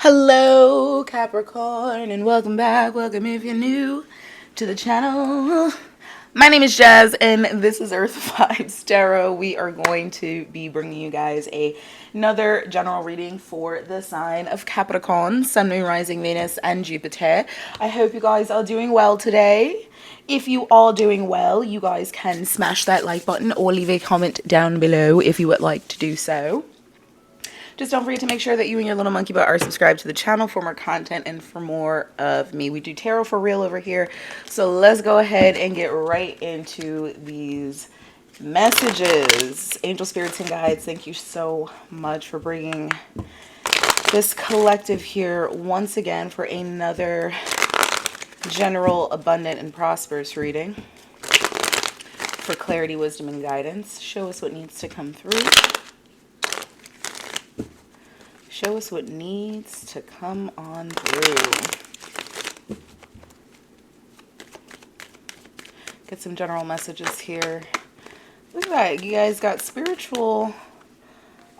Hello, Capricorn, and welcome back. Welcome if you're new to the channel. My name is Jazz, and this is Earth Vibes Tarot. We are going to be bringing you guys another general reading for the sign of Capricorn, Sun, Moon, Rising, Venus, and Jupiter. I hope you guys are doing well today. If you are doing well, you guys can smash that like button or leave a comment down below if you would like to do so. Just don't forget to make sure that you and your little monkey butt are subscribed to the channel for more content and for more of me. We do tarot for real over here. So let's go ahead and get right into these messages. Angel spirits and guides, thank you so much for bringing this collective here once again for another general, abundant, and prosperous reading. For clarity, wisdom, and guidance, show us what needs to come through. Show us what needs to come on through. Get some general messages here. Look at that. You guys got spiritual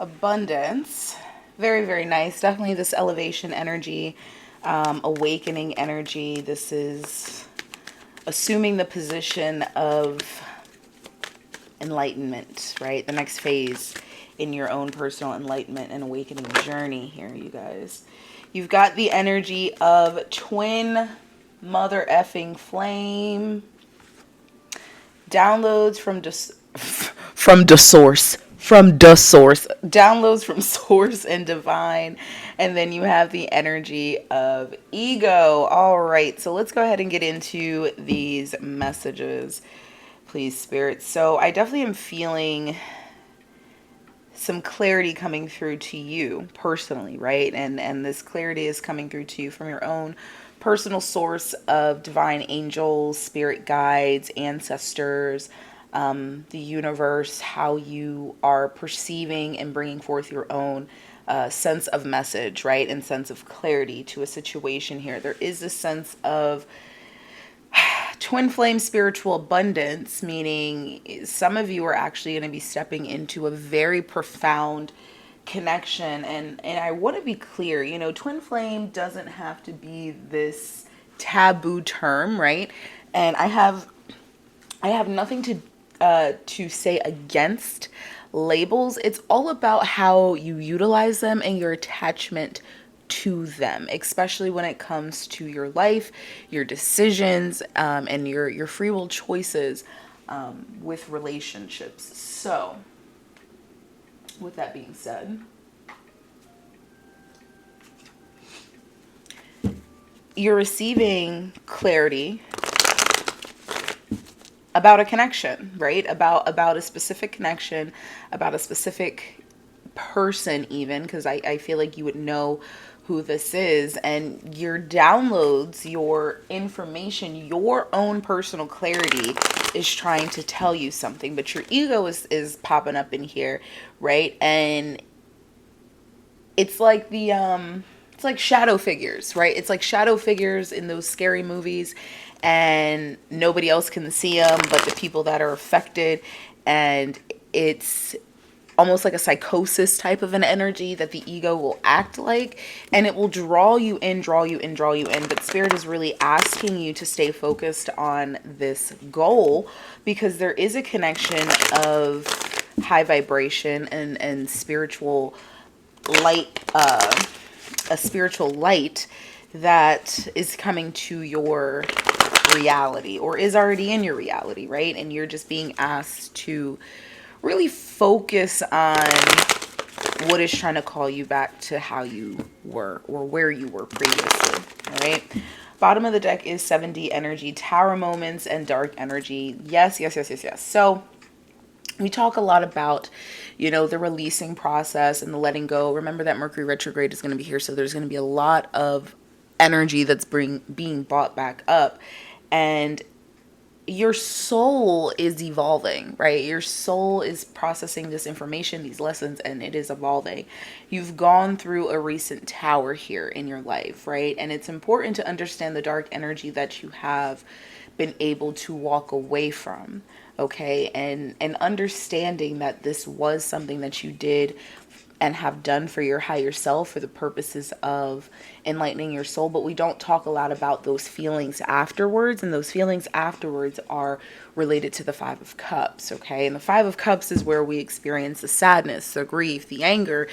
abundance. Very, very nice. Definitely this elevation energy, awakening energy. This is assuming the position of enlightenment, right? The next phase in your own personal enlightenment and awakening journey here, you guys. You've got the energy of twin mother effing flame. Downloads from the source. Downloads from source and divine. And then you have the energy of ego. All right, so let's go ahead and get into these messages, please, spirits. So I definitely am feeling some clarity coming through to you personally, right? And this clarity is coming through to you from your own personal source of divine angels, spirit guides, ancestors, the universe, how you are perceiving and bringing forth your own sense of message, right? And sense of clarity to a situation here. There is a sense of twin flame spiritual abundance, meaning some of you are actually going to be stepping into a very profound connection. And I want to be clear, you know, twin flame doesn't have to be this taboo term, right? And I have nothing to say against labels. It's all about how you utilize them and your attachment to them, especially when it comes to your life, your decisions, and your free will choices with relationships. So, with that being said, you're receiving clarity about a connection, right? About a specific connection, about a specific person even, because I feel like you would know who this is, and your downloads, your information, your own personal clarity is trying to tell you something, but your ego is popping up in here, right? And it's like it's like shadow figures, right? It's like shadow figures in those scary movies, and nobody else can see them but the people that are affected, and it's almost like a psychosis type of an energy that the ego will act like, and it will draw you in. But spirit is really asking you to stay focused on this goal, because there is a connection of high vibration and spiritual light, a spiritual light that is coming to your reality, or is already in your reality, right? And you're just being asked to really focus on what is trying to call you back to how you were, or where you were previously. All right. Bottom of the deck is 7D energy, tower moments, and dark energy. Yes. So we talk a lot about, you know, the releasing process and the letting go. Remember that Mercury retrograde is going to be here, so there's going to be a lot of energy that's being brought back up, and your soul is evolving, right? Your soul is processing this information, these lessons, and it is evolving. You've gone through a recent tower here in your life, right? And it's important to understand the dark energy that you have been able to walk away from, okay? And understanding that this was something that you did and have done for your higher self for the purposes of enlightening your soul. But we don't talk a lot about those feelings afterwards, and those feelings afterwards are related to the Five of Cups, okay? And the Five of Cups is where we experience the sadness, the grief, the anger,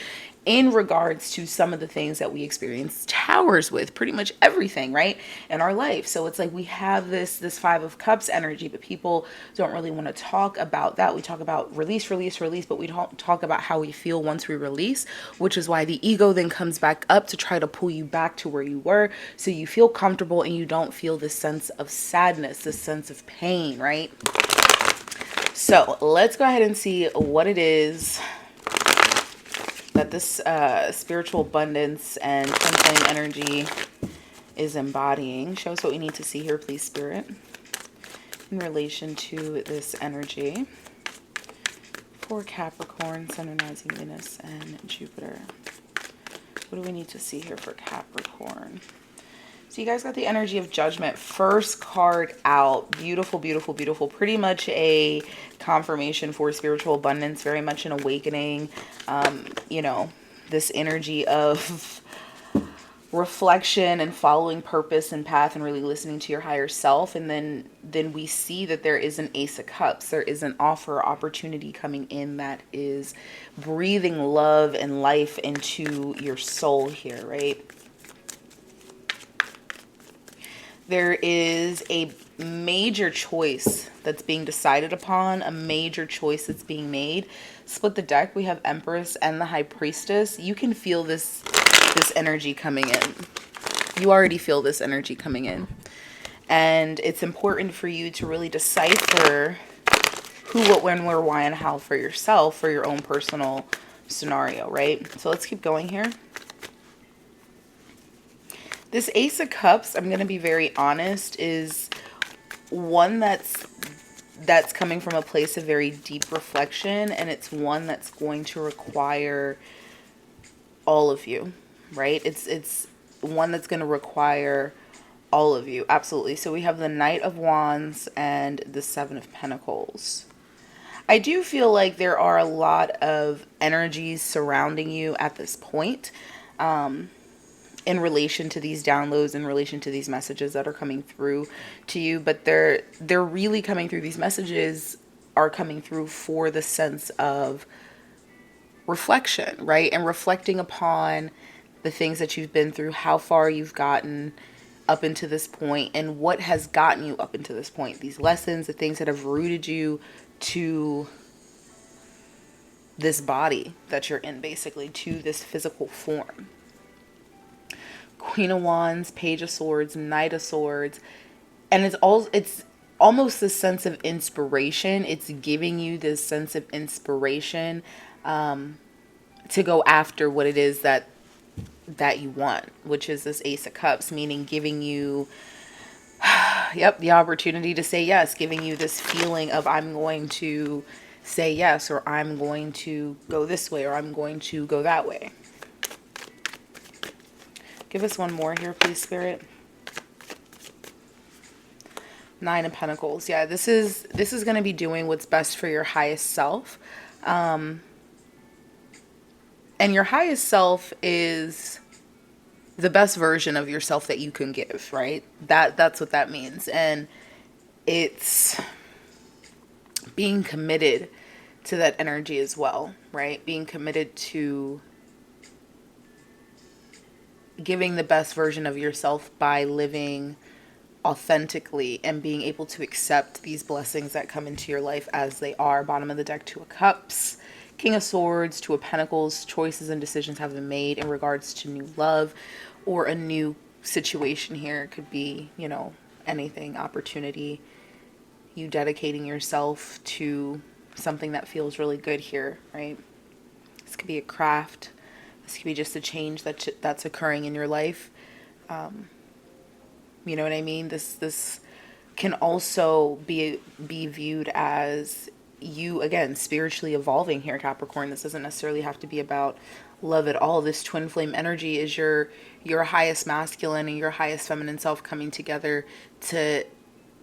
in regards to some of the things that we experience towers with, pretty much everything, right, in our life. So it's like we have this Five of Cups energy, but people don't really want to talk about that. We talk about release, release, release, but we don't talk about how we feel once we release, which is why the ego then comes back up to try to pull you back to where you were, so you feel comfortable and you don't feel this sense of sadness, this sense of pain, right? So let's go ahead and see what it is that this spiritual abundance and twin flame energy is embodying. Show us what we need to see here, please, Spirit, in relation to this energy for Capricorn, Sun, Rising, Venus, and Jupiter. What do we need to see here for Capricorn? So you guys got the energy of Judgment. First card out. Beautiful, beautiful, beautiful. Pretty much a confirmation for spiritual abundance. Very much an awakening. You know, this energy of reflection and following purpose and path and really listening to your higher self. And then we see that there is an Ace of Cups. There is an offer, opportunity coming in that is breathing love and life into your soul here, right? There is a major choice that's being decided upon, a major choice that's being made. Split the deck. We have Empress and the High Priestess. You can feel this energy coming in. You already feel this energy coming in. And it's important for you to really decipher who, what, when, where, why, and how for yourself, for your own personal scenario, right? So let's keep going here. This Ace of Cups, I'm going to be very honest, is one that's coming from a place of very deep reflection, and it's one that's going to require all of you, right? It's one that's going to require all of you, absolutely. So we have the Knight of Wands and the Seven of Pentacles. I do feel like there are a lot of energies surrounding you at this point. In relation to these downloads, in relation to these messages that are coming through to you, but they're really coming through. These messages are coming through for the sense of reflection, right? And reflecting upon the things that you've been through, how far you've gotten up into this point, and what has gotten you up into this point. These lessons, the things that have rooted you to this body that you're in, basically, to this physical form. Queen of Wands, Page of Swords, Knight of Swords, and it's almost this sense of inspiration. It's giving you this sense of inspiration to go after what it is that you want, which is this Ace of Cups, meaning giving you the opportunity to say yes, giving you this feeling of I'm going to say yes, or I'm going to go this way, or I'm going to go that way. Give us one more here, please, Spirit. Nine of Pentacles. Yeah, this is going to be doing what's best for your highest self. And your highest self is the best version of yourself that you can give, right? That's what that means. And it's being committed to that energy as well, right? Being committed to giving the best version of yourself by living authentically and being able to accept these blessings that come into your life as they are. Bottom of the deck, Two of Cups, King of Swords, Two of Pentacles. Choices and decisions have been made in regards to new love or a new situation here. It could be, you know, anything, opportunity, you dedicating yourself to something that feels really good here, right? This could be a craft. This could be just a change that's occurring in your life. You know what I mean? This can also be viewed as you, again, spiritually evolving here, Capricorn. This doesn't necessarily have to be about love at all. This twin flame energy is your highest masculine and your highest feminine self coming together to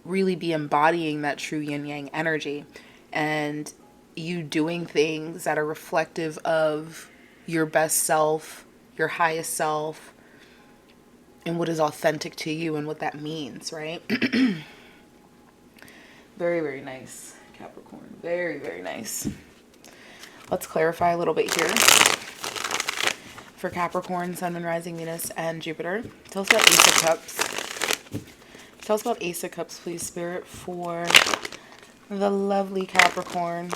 really be embodying that true yin yang energy, and you doing things that are reflective of your best self, your highest self, and what is authentic to you and what that means, right? Very, very nice, Capricorn. Very, very nice. Let's clarify a little bit here for Capricorn, Sun, Moon, Rising, Venus, and Jupiter. Tell us about Ace of Cups. Tell us about Ace of Cups, please, Spirit, for the lovely Capricorn,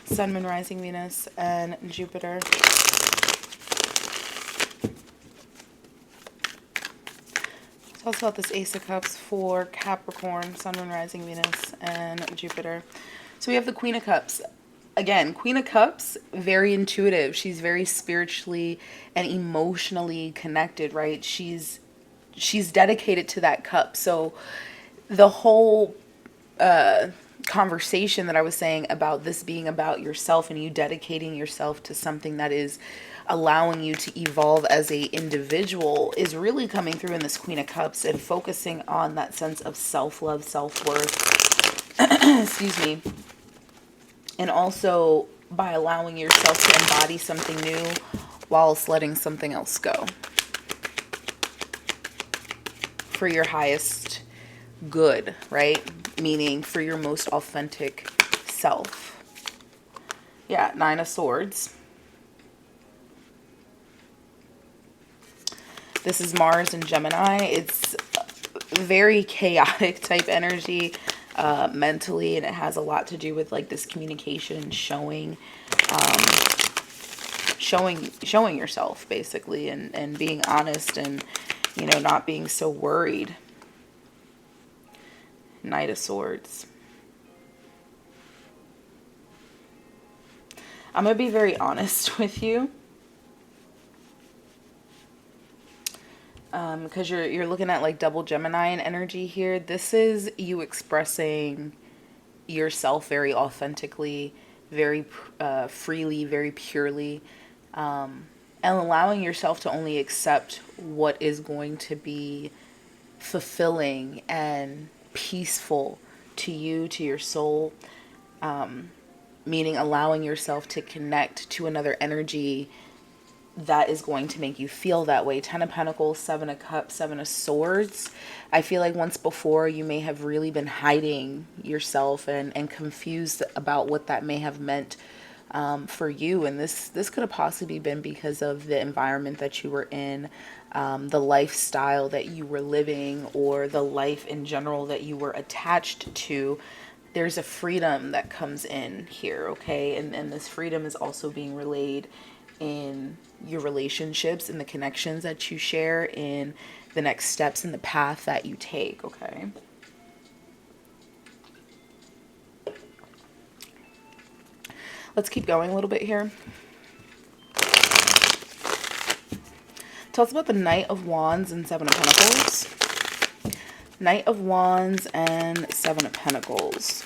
Sun, Moon, Rising, Venus, and Jupiter. Tell us about this Ace of Cups for Capricorn, Sun, Moon, Rising, Venus, and Jupiter. So we have the Queen of Cups. Again, Queen of Cups, very intuitive. She's very spiritually and emotionally connected, right? She's dedicated to that cup. So the whole conversation that I was saying about this being about yourself and you dedicating yourself to something that is allowing you to evolve as a individual is really coming through in this Queen of Cups and focusing on that sense of self-love, self-worth, excuse me, and also by allowing yourself to embody something new whilst letting something else go for your highest good, right? Meaning for your most authentic self. Yeah, Nine of Swords. This is Mars and Gemini. It's very chaotic type energy mentally, and it has a lot to do with like this communication, showing yourself basically, and being honest, and you know, not being so worried. Knight of Swords. I'm gonna be very honest with you, because you're looking at like double Gemini in energy here. This is you expressing yourself very authentically, very freely, very purely, and allowing yourself to only accept what is going to be fulfilling and peaceful to you, to your soul, meaning allowing yourself to connect to another energy that is going to make you feel that way. 10 of Pentacles, 7 of Cups, 7 of Swords. I feel like once before you may have really been hiding yourself and confused about what that may have meant for you. And this could have possibly been because of the environment that you were in, the lifestyle that you were living, or the life in general that you were attached to. There's a freedom that comes in here, okay? And this freedom is also being relayed in your relationships, in the connections that you share, in the next steps in the path that you take, okay? Let's keep going a little bit here. Tell us about the Knight of Wands and 7 of Pentacles. Knight of Wands and 7 of Pentacles.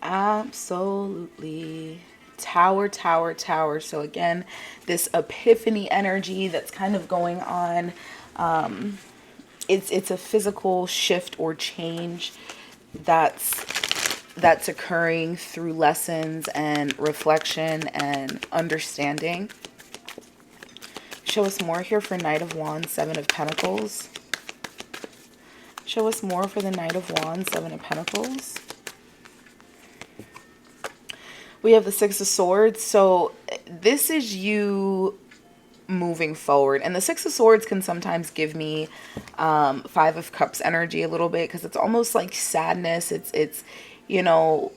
Absolutely. Tower, Tower, Tower. So again, this epiphany energy that's kind of going on. It's a physical shift or change that's occurring through lessons and reflection and understanding. Show us more here for Knight of Wands, 7 of Pentacles. Show us more for the Knight of Wands, 7 of Pentacles. We have the 6 of Swords. So this is you moving forward. And the 6 of Swords can sometimes give me 5 of Cups energy a little bit, because it's almost like sadness. It's you know,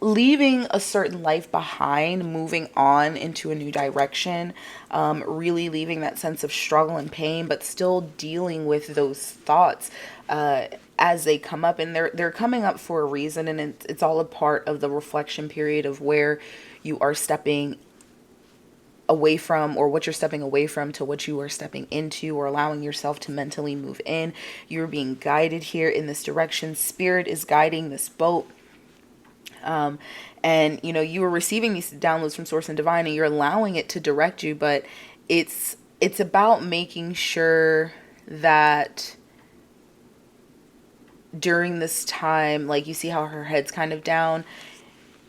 leaving a certain life behind, moving on into a new direction, really leaving that sense of struggle and pain, but still dealing with those thoughts as they come up. And they're coming up for a reason, and it's all a part of the reflection period of where you are stepping away from, or what you're stepping away from, to what you are stepping into, or allowing yourself to mentally move in. You're being guided here in this direction. Spirit is guiding this boat. And you know, you are receiving these downloads from Source and Divine, and you're allowing it to direct you, but it's about making sure that during this time, like you see how her head's kind of down,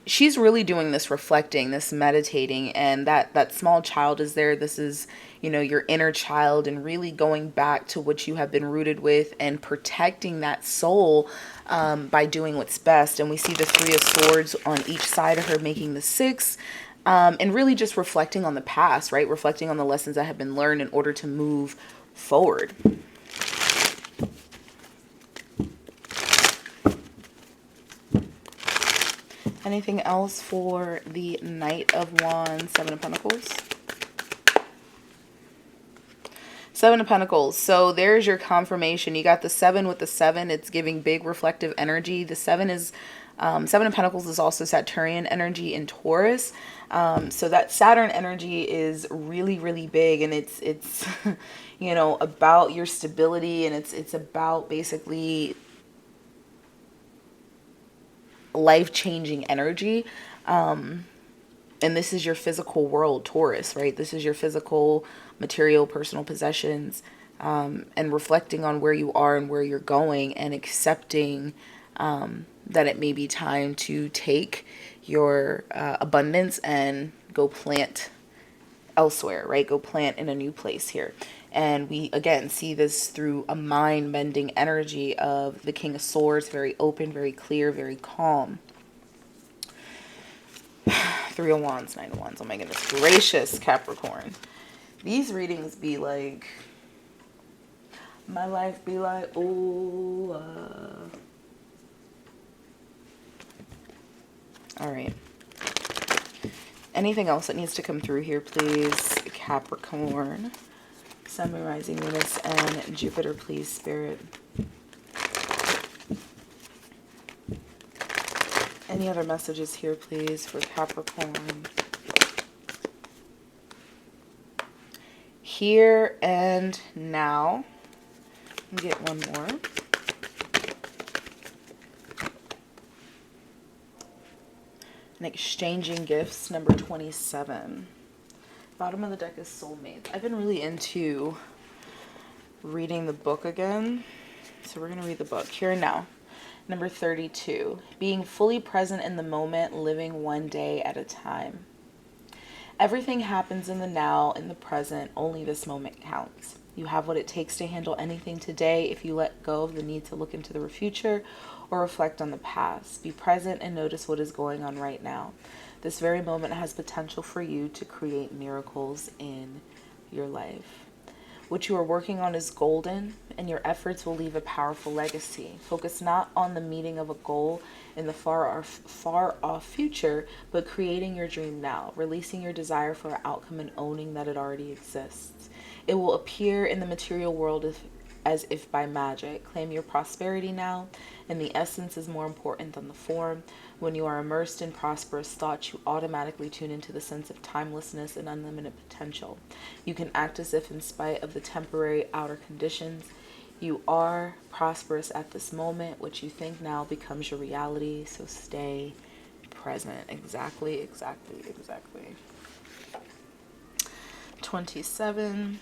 she's really doing this reflecting, this meditating, and that small child is there. This is, your inner child, and really going back to what you have been rooted with and protecting that soul, by doing what's best. And we see the Three of Swords on each side of her, making the Six, and really just reflecting on the past, right? Reflecting on the lessons that have been learned in order to move forward. Anything else for the Knight of Wands, Seven of Pentacles? Seven of Pentacles. So there's your confirmation. You got the seven with the seven. It's giving big reflective energy. The seven is, Seven of Pentacles is also Saturnian energy in Taurus. So that Saturn energy is really, really big, and it's about your stability, and it's about basically life-changing energy. And this is your physical world, Taurus, right? This is your physical, material, personal possessions, and reflecting on where you are and where you're going, and accepting that it may be time to take your abundance and go plant elsewhere, right? Go plant in a new place here. And we, again, see this through a mind-bending energy of the King of Swords, very open, very clear, very calm. Three of Wands, Nine of Wands. Oh my goodness gracious, Capricorn. These readings be like, my life be like, oh. All right. Anything else that needs to come through here, please, Capricorn? Sun, Moon, Rising, Venus, and Jupiter, please, Spirit. Any other messages here, please, for Capricorn? Here and now. Get one more. And exchanging gifts, number 27. Bottom of the deck is Soulmate. I've been really into reading the book again. So we're going to read the book. Here and now. Number 32. Being fully present in the moment, living one day at a time. Everything happens in the now, in the present. Only this moment counts. You have what it takes to handle anything today if you let go of the need to look into the future or reflect on the past. Be present and notice what is going on right now. This very moment has potential for you to create miracles in your life. What you are working on is golden, and your efforts will leave a powerful legacy. Focus not on the meeting of a goal in the far off future, but creating your dream now, releasing your desire for an outcome and owning that it already exists. It will appear in the material world as if by magic. Claim your prosperity now, and the essence is more important than the form. When you are immersed in prosperous thoughts, you automatically tune into the sense of timelessness and unlimited potential. You can act as if, in spite of the temporary outer conditions, you are prosperous at this moment. What you think now becomes your reality, so stay present. Exactly. 27.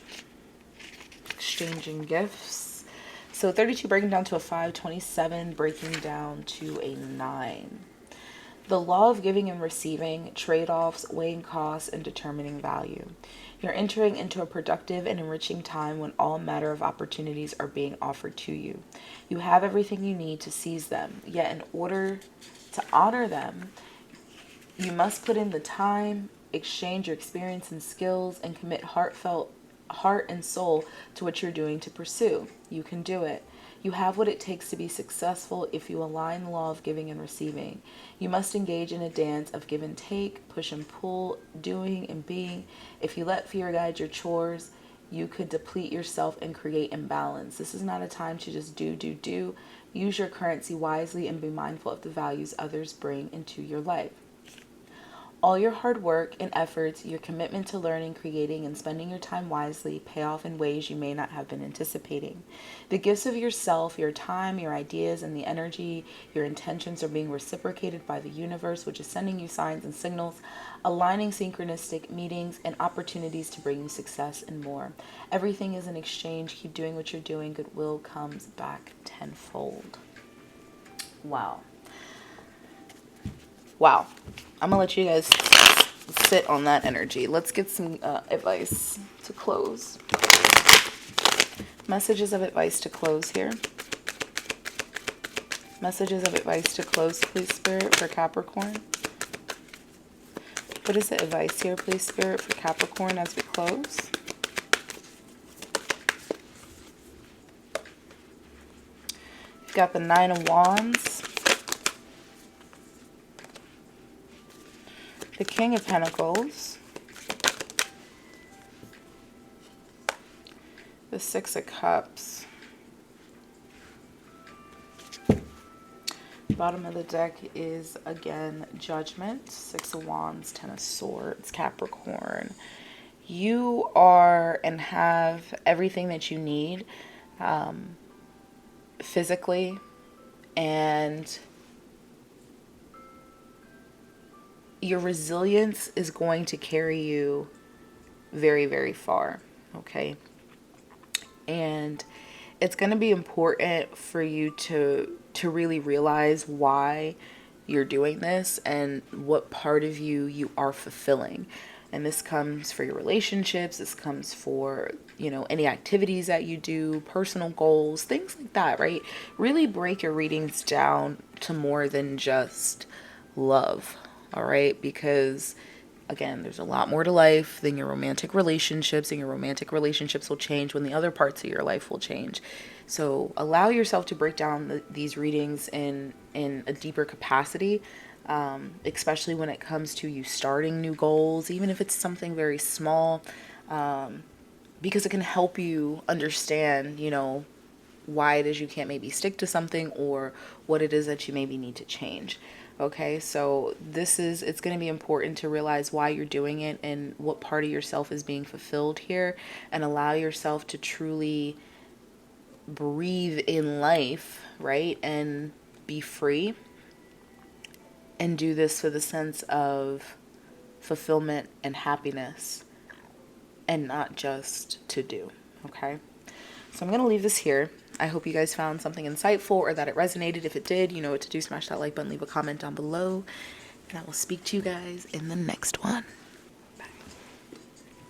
Exchanging gifts. So 32 breaking down to a 5, 27 breaking down to a 9. The law of giving and receiving, trade-offs, weighing costs, and determining value. You're entering into a productive and enriching time when all manner of opportunities are being offered to you. You have everything you need to seize them, yet in order to honor them, you must put in the time, exchange your experience and skills, and commit heart and soul to what you're doing to pursue. You can do it. You have what it takes to be successful if you align the law of giving and receiving. You must engage in a dance of give and take, push and pull, doing and being. If you let fear guide your chores, you could deplete yourself and create imbalance. This is not a time to just do. Use your currency wisely and be mindful of the values others bring into your life. All your hard work and efforts, your commitment to learning, creating, and spending your time wisely pay off in ways you may not have been anticipating. The gifts of yourself, your time, your ideas, and the energy, your intentions are being reciprocated by the universe, which is sending you signs and signals, aligning synchronistic meetings and opportunities to bring you success and more. Everything is an exchange. Keep doing what you're doing. Goodwill comes back tenfold. Wow. Wow. I'm gonna let you guys sit on that energy. Let's get some advice to close. Messages of advice to close here. Messages of advice to close, please, Spirit, for Capricorn. What is the advice here, please, Spirit, for Capricorn as we close? You've got the Nine of Wands, the King of Pentacles, the Six of Cups. Bottom of the deck is, again, Judgment, Six of Wands, Ten of Swords, Capricorn. You are and have everything that you need physically, and your resilience is going to carry you very, very far, okay? And it's going to be important for you to really realize why you're doing this and what part of you are fulfilling. And this comes for your relationships, this comes for, you know, any activities that you do, personal goals, things like that, right? Really break your readings down to more than just love, all right? Because again, there's a lot more to life than your romantic relationships, and your romantic relationships will change when the other parts of your life will change. So allow yourself to break down these readings in a deeper capacity, especially when it comes to you starting new goals, even if it's something very small, because it can help you understand, you know, why it is you can't maybe stick to something, or what it is that you maybe need to change. Okay, so it's going to be important to realize why you're doing it and what part of yourself is being fulfilled here, and allow yourself to truly breathe in life, right? And be free, and do this with a sense of fulfillment and happiness, and not just to do. Okay, so I'm going to leave this here. I hope you guys found something insightful, or that it resonated. If it did, you know what to do. Smash that like button, leave a comment down below, and I will speak to you guys in the next one.